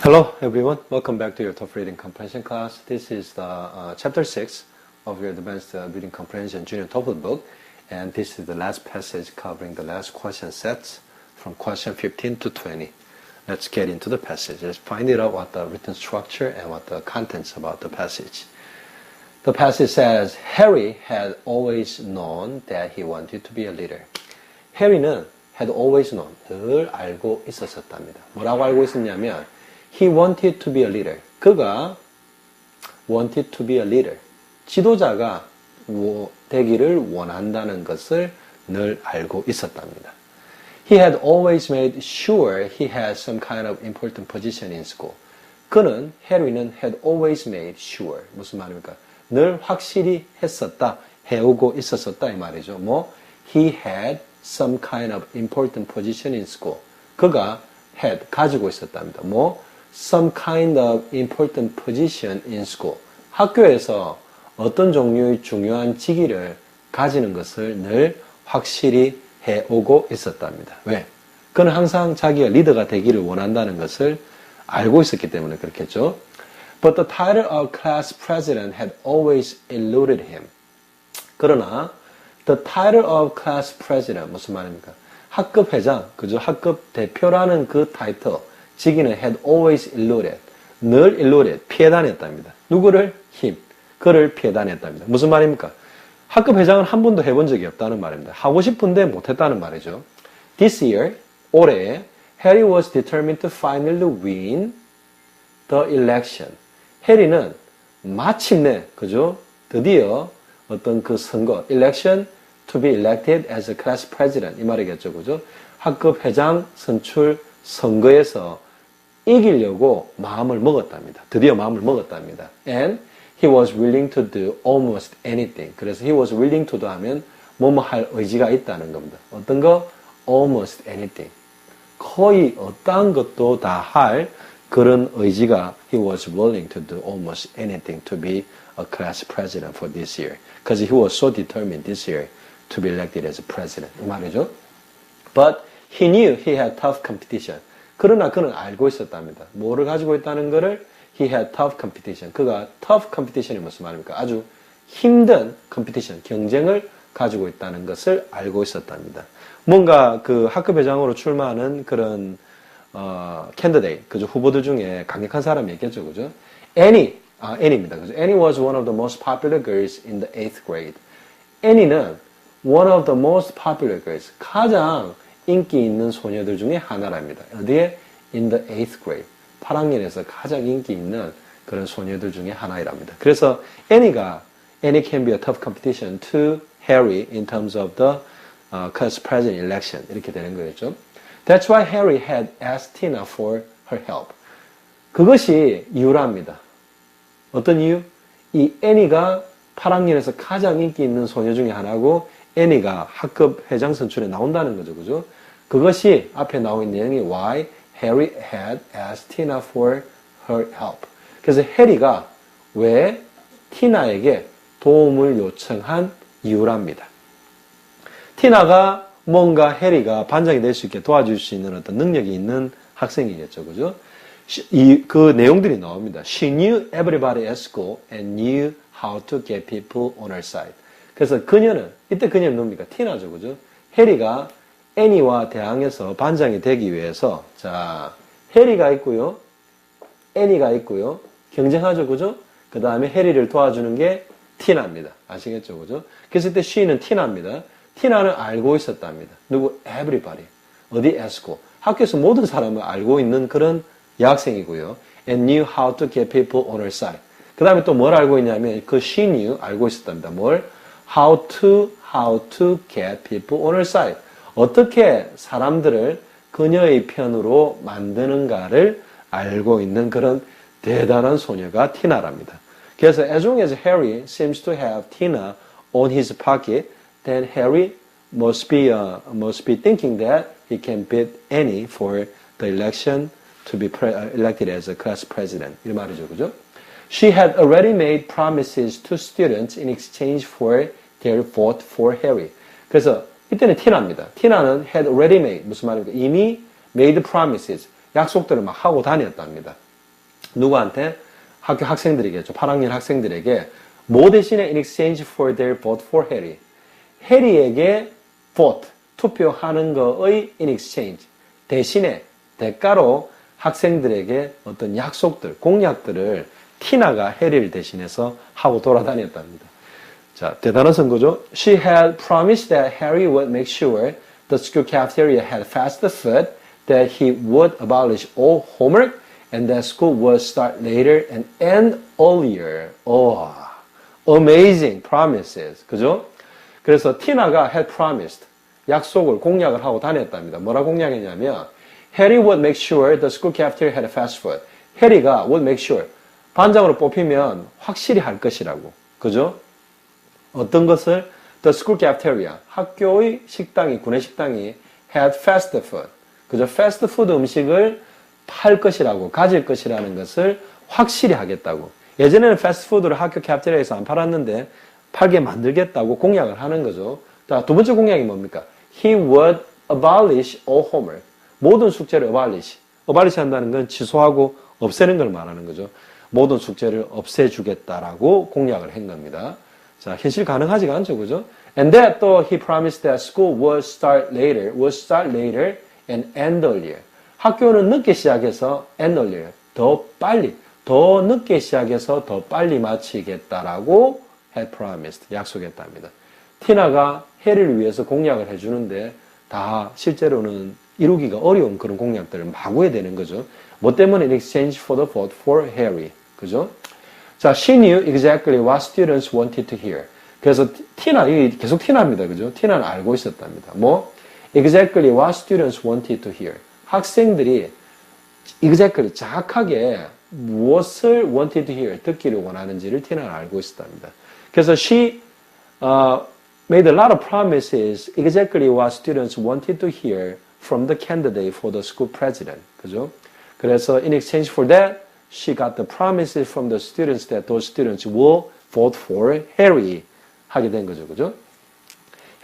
Hello everyone, welcome back to your Tough Reading Comprehension class. This is the chapter 6 of your Advanced Reading Comprehension Junior TOEFL book, and this is the last passage covering the last question sets from question 15 to 20. Let's get into the passage. Let's find out what the written structure and what the contents about the passage. The passage says, Harry had always known that he wanted to be a leader. Harry는 had always known, 늘 알고 있었답니다. 뭐라고 알고 있었냐면 He wanted to be a leader. 그가 wanted to be a leader. 지도자가 되기를 원한다는 것을 늘 알고 있었답니다. He had always made sure he had some kind of important position in school. 그는, 해리는 had always made sure. 무슨 말입니까? 늘 확실히 했었다, 해오고 있었었다 이 말이죠. He had some kind of important position in school. 그가 had, 가지고 있었답니다. some kind of important position in school. 학교에서 어떤 종류의 중요한 직위를 가지는 것을 늘 확실히 해오고 있었답니다. 왜? 그는 항상 자기가 리더가 되기를 원한다는 것을 알고 있었기 때문에 그렇겠죠. But the title of class president had always eluded him. 그러나 the title of class president 무슨 말입니까? 학급 회장, 그죠? 학급 대표라는 그 타이틀 직위는 had always eluded, 늘 eluded, 피해 다녔답니다. 누구를? him, 그를 피해 다녔답니다. 무슨 말입니까? 학급 회장은 한 번도 해본 적이 없다는 말입니다. 하고 싶은데 못했다는 말이죠. This year, 올해, Harry was determined to finally win the election. 해리는 마침내, 그죠? 드디어 어떤 그 선거, election to be elected as a class president 이 말이겠죠, 그죠? 학급 회장 선출 선거에서 이기려고 마음을 먹었답니다. 드디어 마음을 먹었답니다. And he was willing to do almost anything. 그래서 he was willing to do 하면 뭐뭐 할 의지가 있다는 겁니다. 어떤 거? almost anything. 거의 어떠한 것도 다 할 그런 의지가 he was willing to do almost anything to be a class president for this year. Because he was so determined this year to be elected as a president. 이 말이죠. But he knew he had tough competition. 그러나 그는 알고 있었답니다. 뭐를 가지고 있다는 것을 he had tough competition. 그가 tough competition이 무슨 말입니까? 아주 힘든 competition, 경쟁을 가지고 있다는 것을 알고 있었답니다. 뭔가 그 학급 회장으로 출마하는 그런 candidate, 그죠? 후보들 중에 강력한 사람이 있겠죠, 그죠? Annie입니다, 그죠? Annie was one of the most popular girls in the 8th grade. Annie는 one of the most popular girls, 가장 인기 있는 소녀들 중에 하나랍니다. 어디에? In the 8th grade. 8학년에서 가장 인기 있는 그런 소녀들 중에 하나이랍니다. 그래서 Annie can be a tough competition to Harry in terms of the class president election. 이렇게 되는 거겠죠. That's why Harry had asked Tina for her help. 그것이 이유랍니다. 어떤 이유? 이 Annie가 8학년에서 가장 인기 있는 소녀 중에 하나고 Annie가 학급 회장 선출에 나온다는 거죠. 그죠? 그것이 앞에 나와 있는 내용이 why Harry had asked Tina for her help. 그래서 해리가 왜 티나에게 도움을 요청한 이유랍니다. 티나가 뭔가 해리가 반장이 될 수 있게 도와줄 수 있는 어떤 능력이 있는 학생이겠죠. 그죠? 그 내용들이 나옵니다. She knew everybody at school and knew how to get people on her side. 그래서 이때 그녀는 누굽니까? 티나죠, 그죠? 해리가 애니와 대항해서 반장이 되기 위해서, 해리가 있고요, 애니가 있고요, 경쟁하죠, 그죠? 그 다음에 해리를 도와주는 게 티나입니다. 아시겠죠, 그죠? 그래서 이때 she는 티나입니다. 티나는 알고 있었답니다. 누구? everybody. 어디? at school. 학교에서 모든 사람을 알고 있는 그런 여학생이고요. and knew how to get people on her side. 그 다음에 또 뭘 알고 있냐면, 그 she knew, 알고 있었답니다. 뭘? How to get people on her side. 어떻게 사람들을 그녀의 편으로 만드는가를 알고 있는 그런 대단한 소녀가 티나랍니다. 그래서 as long as Harry seems to have Tina on his pocket, then Harry must be thinking that he can beat Annie for the election to be elected as a class president. 이 말이죠, 그죠? She had already made promises to students in exchange for their vote for Harry. 그래서 이때는 티나입니다. 티나는 had already made 무슨 말입니까? 이미 made promises 약속들을 막 하고 다녔답니다. 누구한테? 학교 학생들에게, 8학년 학생들에게 뭐 대신에 in exchange for their vote for Harry. 해리에게 vote, 투표하는 거의 in exchange, 대신에, 대가로 학생들에게 어떤 약속들, 공약들을 티나가 해리를 대신해서 하고 돌아다녔답니다. 자, 대단한 선거죠. She had promised that Harry would make sure the school cafeteria had fast food, that he would abolish all homework, and that school would start later and end earlier. Oh, amazing promises. 그죠? 그래서 티나가 had promised, 약속을, 공약을 하고 다녔답니다. 뭐라 공약했냐면 Harry would make sure the school cafeteria had fast food. 해리가 would make sure, 반장으로 뽑히면 확실히 할 것이라고. 그죠? 어떤 것을? The school cafeteria, 학교의 식당이, 구내식당이 had fast food. 그죠? fast food 음식을 팔 것이라고, 가질 것이라는 것을 확실히 하겠다고. 예전에는 패스트푸드를 학교 카페테리아에서 안 팔았는데 팔게 만들겠다고 공약을 하는 거죠. 자, 두 번째 공약이 뭡니까? He would abolish all homework. 모든 숙제를 abolish 한다는 건 취소하고 없애는 걸 말하는 거죠. 모든 숙제를 없애주겠다라고 공약을 한 겁니다. 자, 현실 가능하지가 않죠, 그죠? And that 또 he promised that school would start later and end earlier. 학교는 늦게 시작해서 end earlier, 더 빨리, 더 늦게 시작해서 더 빨리 마치겠다라고 had promised, 약속했답니다. 티나가 해리를 위해서 공약을 해주는데 다 실제로는 이루기가 어려운 그런 공약들을 마구 해야 되는 거죠. 뭐 때문에? In exchange for the vote for Harry. 그죠? 자, she knew exactly what students wanted to hear. 그래서 티나, 이게 계속 티나입니다. 그죠? 티나는 알고 있었답니다. 뭐? Exactly what students wanted to hear. 학생들이 exactly, 정확하게 무엇을 wanted to hear, 듣기를 원하는지를 티나는 알고 있었답니다. 그래서 she made a lot of promises exactly what students wanted to hear from the candidate for the school president. 그죠? 그래서 in exchange for that, she got the promises from the students that those students will vote for Harry. 하게 된 거죠. 그죠?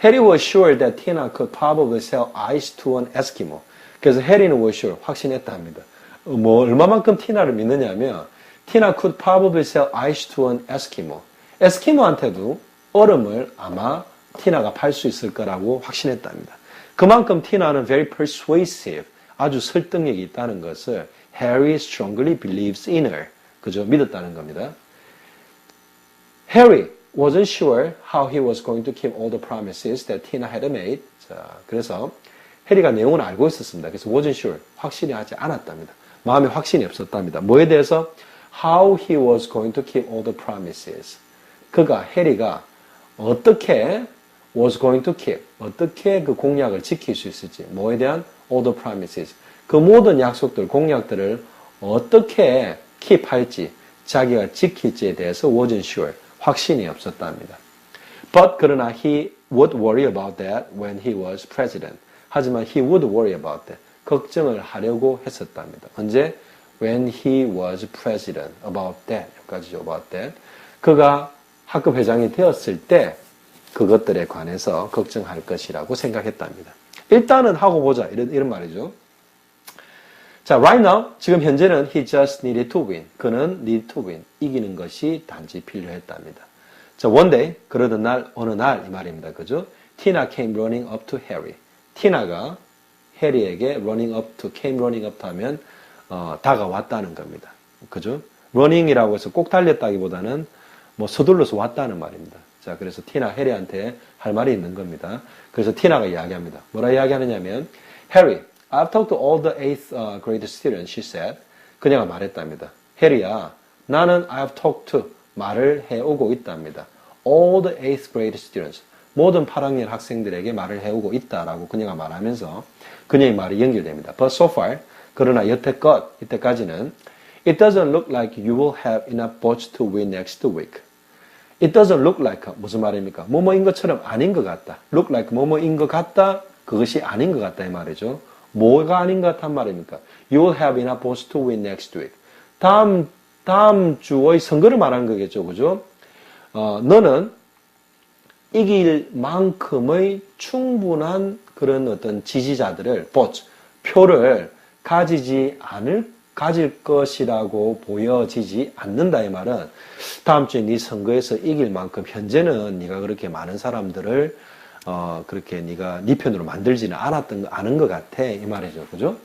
Harry was sure that Tina could probably sell ice to an Eskimo. 그래서 해리는 was sure, 확신했다 합니다. 뭐 얼마만큼 티나를 믿느냐면 Tina could probably sell ice to an Eskimo. 에스키모한테도 얼음을 아마 티나가 팔 수 있을 거라고 확신했답니다. 그만큼 티나는 very persuasive, 아주 설득력이 있다는 것을 Harry strongly believes in her. 그죠? 믿었다는 겁니다. Harry wasn't sure how he was going to keep all the promises that Tina had made. 자, 그래서 해리가 내용을 알고 있었습니다. 그래서 wasn't sure, 확실히 하지 않았답니다. 마음에 확신이 없었답니다. 뭐에 대해서? How he was going to keep all the promises. 해리가 어떻게 was going to keep, 어떻게 그 공약을 지킬 수 있을지, 뭐에 대한 all the promises. 그 모든 약속들, 공약들을 어떻게 keep 할지, 자기가 지킬지에 대해서 wasn't sure, 확신이 없었답니다. But 그러나 he would worry about that when he was president. 하지만 he would worry about that. 걱정을 하려고 했었답니다. 언제? When he was president. About that. 여기까지죠. About that. 그가 학급 회장이 되었을 때 그것들에 관해서 걱정할 것이라고 생각했답니다. 일단은 하고 보자. 이런 말이죠. 자, right now, 지금 현재는 he just needed to win. 그는 need to win. 이기는 것이 단지 필요했답니다. 자, one day, 그러던 날, 어느 날 이 말입니다. 그죠? Tina came running up to Harry. 티나가 해리에게 running up to, came running up to 하면 다가왔다는 겁니다. 그죠? running이라고 해서 꼭 달렸다기보다는 뭐 서둘러서 왔다는 말입니다. 자, 그래서 티나 해리한테 할 말이 있는 겁니다. 그래서 티나가 이야기합니다. 뭐라 이야기하느냐면 Harry, I've talked to all the 8th grade students, she said. 그녀가 말했답니다. 해리야, 나는 I've talked to, 말을 해오고 있답니다. All the 8th grade students. 모든 8학년 학생들에게 말을 해오고 있다라고 그녀가 말하면서 그녀의 말이 연결됩니다. But so far, 그러나 여태껏, 이때까지는 It doesn't look like you will have enough votes to win next week. It doesn't look like, 무슨 말입니까? 뭐뭐인 것처럼 아닌 것 같다. Look like 뭐뭐인 것 같다. 그것이 아닌 것 같다 이 말이죠. 뭐가 아닌 것 같단 말입니까? You will have enough votes to win next week. 다음 주의 선거를 말하는 거겠죠. 그죠? 너는 이길 만큼의 충분한 그런 어떤 지지자들을, votes, 표를 가지지 않을 가질 것이라고 보여지지 않는다. 이 말은 다음 주에 네 선거에서 이길 만큼 현재는 네가 그렇게 많은 사람들을 그렇게 네가 네 편으로 만들지는 않은 것 같아. 이 말이죠. 그죠?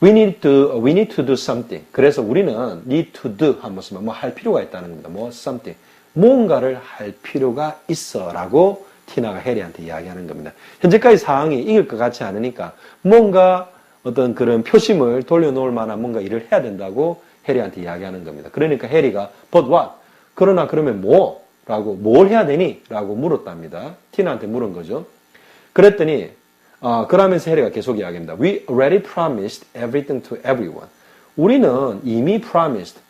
We need to do something. 그래서 우리는 need to do 한번 쓰면 뭐 할 필요가 있다는 겁니다. 뭐 something. 뭔가를 할 필요가 있어라고 티나가 해리한테 이야기하는 겁니다. 현재까지 상황이 이길 것 같지 않으니까 뭔가 어떤 그런 표심을 돌려놓을 만한 뭔가 일을 해야 된다고 해리한테 이야기하는 겁니다. 그러니까 해리가 but what? 그러나 그러면 뭐? 라고 뭘 해야 되니? 라고 물었답니다. 티나한테 물은 거죠. 그랬더니 그러면서 해리가 계속 이야기합니다. We already promised everything to everyone. 우리는 이미 promised,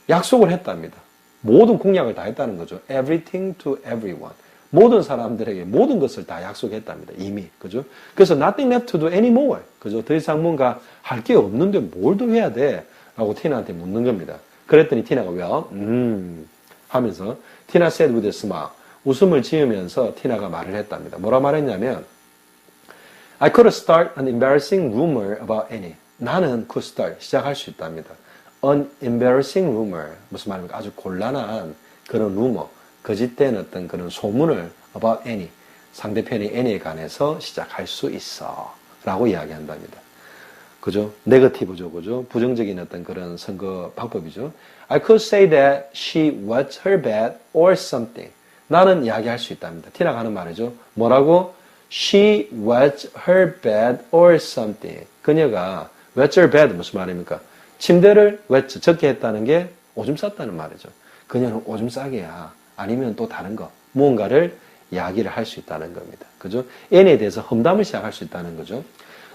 약속을 했답니다. 모든 공약을 다 했다는 거죠. Everything to everyone. 모든 사람들에게 모든 것을 다 약속했답니다. 이미. 그죠? 그래서 nothing left to do anymore. 그죠? 더 이상 뭔가 할 게 없는데 뭘 더 해야 돼? 라고 티나한테 묻는 겁니다. 그랬더니 티나가 하면서 티나 said with a smile. 웃음을 지으면서 티나가 말을 했답니다. 뭐라 말했냐면 I could start an embarrassing rumor about Annie. 나는 could start, 시작할 수 있답니다. An embarrassing rumor. 무슨 말입니까? 아주 곤란한 그런 rumor. 거짓된 어떤 그런 소문을 about Annie. 상대편이 Annie에 관해서 시작할 수 있어. 라고 이야기한답니다. 그죠? 네거티브죠. 그죠? 부정적인 어떤 그런 선거 방법이죠. I could say that she was her bad or something. 나는 이야기할 수 있답니다. 티나가 하는 말이죠. 뭐라고? She was her bed or something. 그녀가 was her bed 무슨 말입니까? 침대를 was 적게 했다는 게 오줌 쌌다는 말이죠. 그녀는 오줌 싸개야. 아니면 또 다른 거. 무언가를 이야기를 할 수 있다는 겁니다. 그죠? N에 대해서 험담을 시작할 수 있다는 거죠.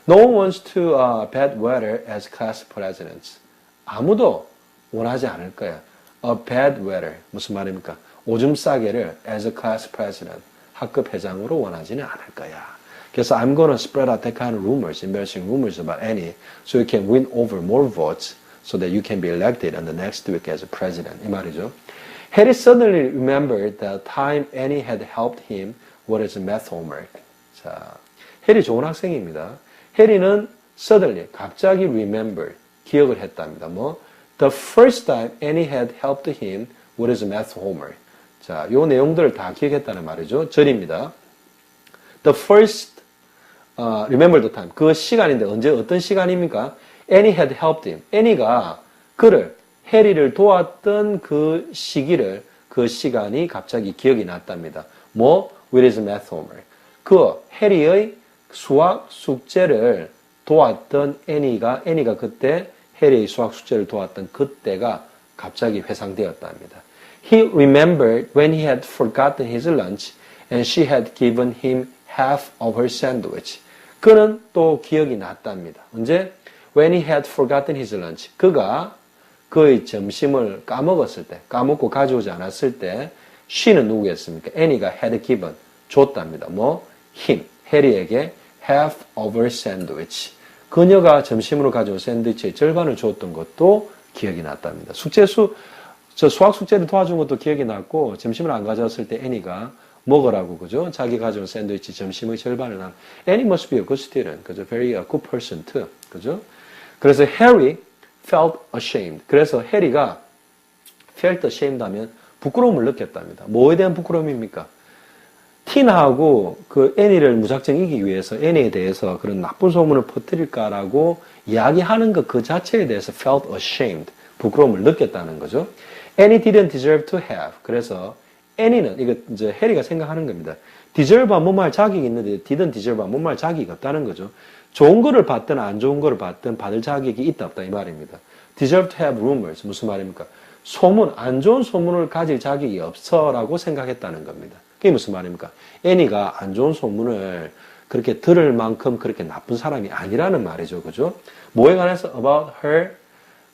No one wants to bad weather as class presidents. 아무도 원하지 않을 거야. A bad weather. 무슨 말입니까? 오줌 싸개를 as a class president. 학급 회장으로 원하지는 않을 거야. 그래서 I'm gonna spread out that kind of rumors, embarrassing rumors about Annie, so you can win over more votes, so that you can be elected on the next week as a president. 이 말이죠. Harry suddenly remembered the time Annie had helped him with his math homework. 자, 해리 좋은 학생입니다. 해리는 suddenly, 갑자기 remembered, 기억을 했답니다. The first time Annie had helped him with his math homework. 자, 요 내용들을 다 기억했다는 말이죠. 절입니다. The first, remember the time. 그 시간인데, 언제, 어떤 시간입니까? Annie had helped him. Annie가 해리를 도왔던 그 시기를, 그 시간이 갑자기 기억이 났답니다. with his math homework. 해리의 수학 숙제를 도왔던 애니가 그때 해리의 수학 숙제를 도왔던 그때가 갑자기 회상되었답니다. He remembered when he had forgotten his lunch and she had given him half of her sandwich. 그는 또 기억이 났답니다. 언제? When he had forgotten his lunch. 그가 그의 점심을 까먹었을 때, 까먹고 가져오지 않았을 때, she는 누구겠습니까? 애니가 had given, 줬답니다. him, 해리에게 half of her sandwich. 그녀가 점심으로 가져온 샌드위치의 절반을 줬던 것도 기억이 났답니다. 수학 숙제를 도와준 것도 기억이 났고, 점심을 안 가져왔을 때 애니가 먹으라고, 그죠? 자기 가져온 샌드위치 점심의 절반을 Annie must be a good student. 그죠? Very a good person too. 그죠? 그래서 Harry felt ashamed. 그래서 해리가 felt ashamed 하면 부끄러움을 느꼈답니다. 뭐에 대한 부끄러움입니까? 티나하고 그 애니를 무작정 이기기 위해서 애니에 대해서 그런 나쁜 소문을 퍼뜨릴까라고 이야기하는 것 그 자체에 대해서 felt ashamed. 부끄러움을 느꼈다는 거죠. Annie didn't deserve to have. 그래서 애니는, 이거 이제 해리가 생각하는 겁니다. deserve한 뭐말 자격이 있는데 didn't deserve한 뭐말 자격이 없다는 거죠. 좋은 거를 받든 안 좋은 거를 받든 받을 자격이 있다 없다 이 말입니다. deserve to have rumors. 무슨 말입니까? 소문, 안 좋은 소문을 가질 자격이 없어라고 생각했다는 겁니다. 그게 무슨 말입니까? 애니가 안 좋은 소문을 그렇게 들을 만큼 그렇게 나쁜 사람이 아니라는 말이죠. 그죠? 뭐에 관해서? About her,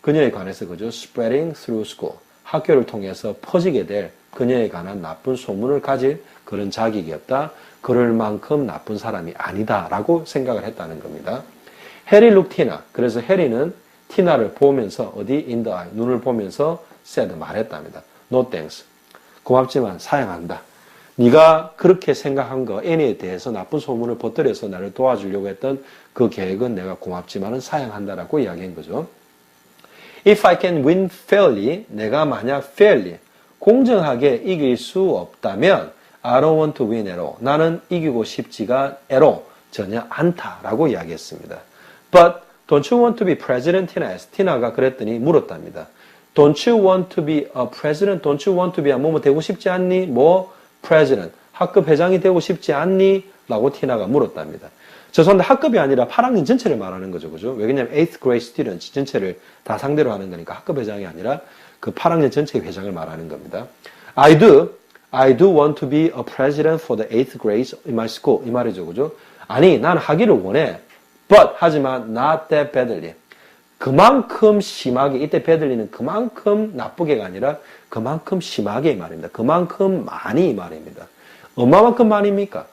그녀에 관해서, 그죠? Spreading through school. 학교를 통해서 퍼지게 될 그녀에 관한 나쁜 소문을 가질 그런 자격이 없다. 그럴 만큼 나쁜 사람이 아니다라고 생각을 했다는 겁니다. 해리 looked Tina. 그래서 해리는 티나를 보면서 어디 in the eye, 눈을 보면서 said 말했답니다. No thanks. 고맙지만 사양한다. 네가 그렇게 생각한 거 애니에 대해서 나쁜 소문을 퍼뜨려서 나를 도와주려고 했던 그 계획은 내가 고맙지만은 사양한다라고 이야기한 거죠. If I can win fairly, 내가 만약 fairly, 공정하게 이길 수 없다면 I don't want to win at all. 나는 이기고 싶지가 at all, 전혀 않다라고 이야기했습니다. But don't you want to be president, Tina asked. 티나가 그랬더니 물었답니다. Don't you want to be a president? Don't you want to be a 뭐뭐 되고 싶지 않니? 뭐 president, 학급 회장이 되고 싶지 않니? 라고 티나가 물었답니다. 죄송한데 학급이 아니라 8학년 전체를 말하는 거죠. 그죠? 왜냐면 8th grade students 전체를 다 상대로 하는 거니까 학급 회장이 아니라 그 8학년 전체 회장을 말하는 겁니다. I do want to be a president for the 8th grades in my school. 이 말이죠. 그죠? 아니, 난 하기를 원해. But, 하지만 not that badly. 그만큼 심하게, 이때 badly는 그만큼 나쁘게가 아니라 그만큼 심하게 이 말입니다. 그만큼 많이 이 말입니다. 얼마만큼 많이입니까?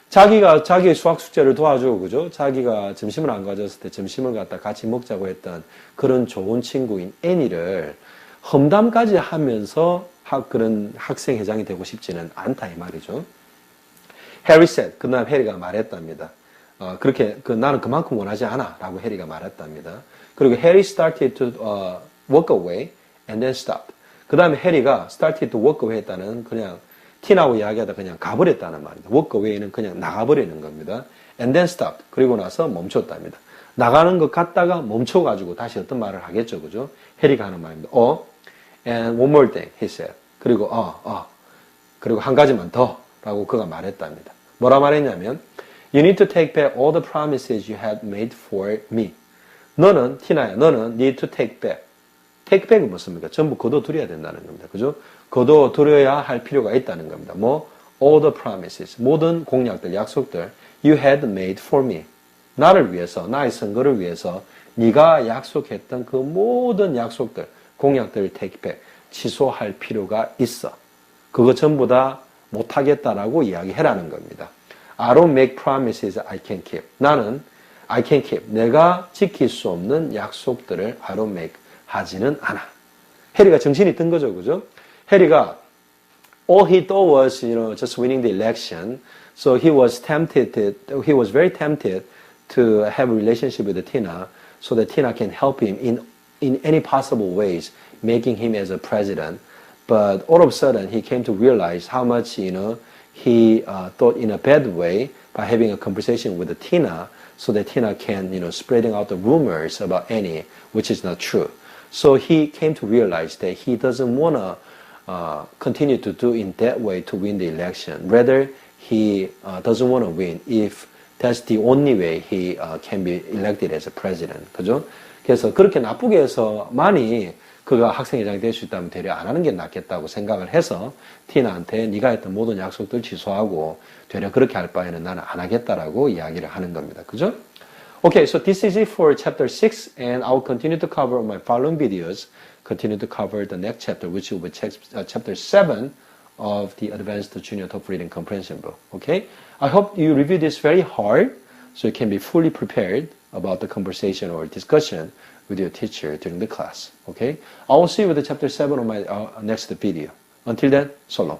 자기가 자기의 수학 숙제를 도와주고, 그죠? 자기가 점심을 안 가졌을 때 점심을 갖다 같이 먹자고 했던 그런 좋은 친구인 애니를 험담까지 하면서 그런 학생 회장이 되고 싶지는 않다, 이 말이죠. Harry said, 그 다음 해리가 말했답니다. 그렇게, 나는 그만큼 원하지 않아, 라고 해리가 말했답니다. 그리고 Harry started to walk away and then stopped. 그 다음에 해리가 started to walk away 했다는 그냥 티나하고 이야기하다 그냥 가버렸다는 말입니다. walk away는 그냥 나가버리는 겁니다. and then stopped. 그리고 나서 멈췄답니다. 나가는 것 같다가 멈춰가지고 다시 어떤 말을 하겠죠. 그죠? 해리가 하는 말입니다. and one more thing, he said. 그리고, 그리고 한 가지만 더, 라고 그가 말했답니다. 뭐라 말했냐면, you need to take back all the promises you had made for me. 너는, 티나야, 너는 need to take back. take back은 무엇입니까? 전부 거둬들여야 된다는 겁니다. 그죠? 거둬들여야 할 필요가 있다는 겁니다. all the promises, 모든 공약들, 약속들, you had made for me. 나를 위해서, 나의 선거를 위해서, 네가 약속했던 그 모든 약속들, 공약들을 take back, 취소할 필요가 있어. 그거 전부 다 못하겠다라고 이야기해라는 겁니다. I don't make promises I can keep. 나는 I can keep. 내가 지킬 수 없는 약속들을 I don't make. 하지는 않아. 해리가 정신이 든 거죠. 그죠? 해리가 all he thought was, just winning the election. So he was very tempted to have a relationship with Tina so that Tina can help him in any possible ways, making him as a president. But all of a sudden, he came to realize how much, he thought in a bad way by having a conversation with Tina so that Tina can, spreading out the rumors about Annie, which is not true. So he came to realize that he doesn't want to continue to do in that way to win the election. Rather, he doesn't want to win if that's the only way he can be elected as a president. 그죠? 그래서 그렇게 나쁘게 해서 많이 그가 학생회장이 될 수 있다면 되려 안 하는 게 낫겠다고 생각을 해서 티나한테 네가 했던 모든 약속들 취소하고 되려 그렇게 할 바에는 나는 안 하겠다라고 이야기를 하는 겁니다. 그죠? Okay, so this is it for chapter 6 and I will continue to cover my following videos, continue to cover the next chapter which will be chapter 7 of the Advanced Junior TOEFL Reading Comprehension book. Okay? I hope you review this very hard so you can be fully prepared about the conversation or discussion with your teacher during the class. Okay? I will see you with the chapter 7 on my next video. Until then, so long.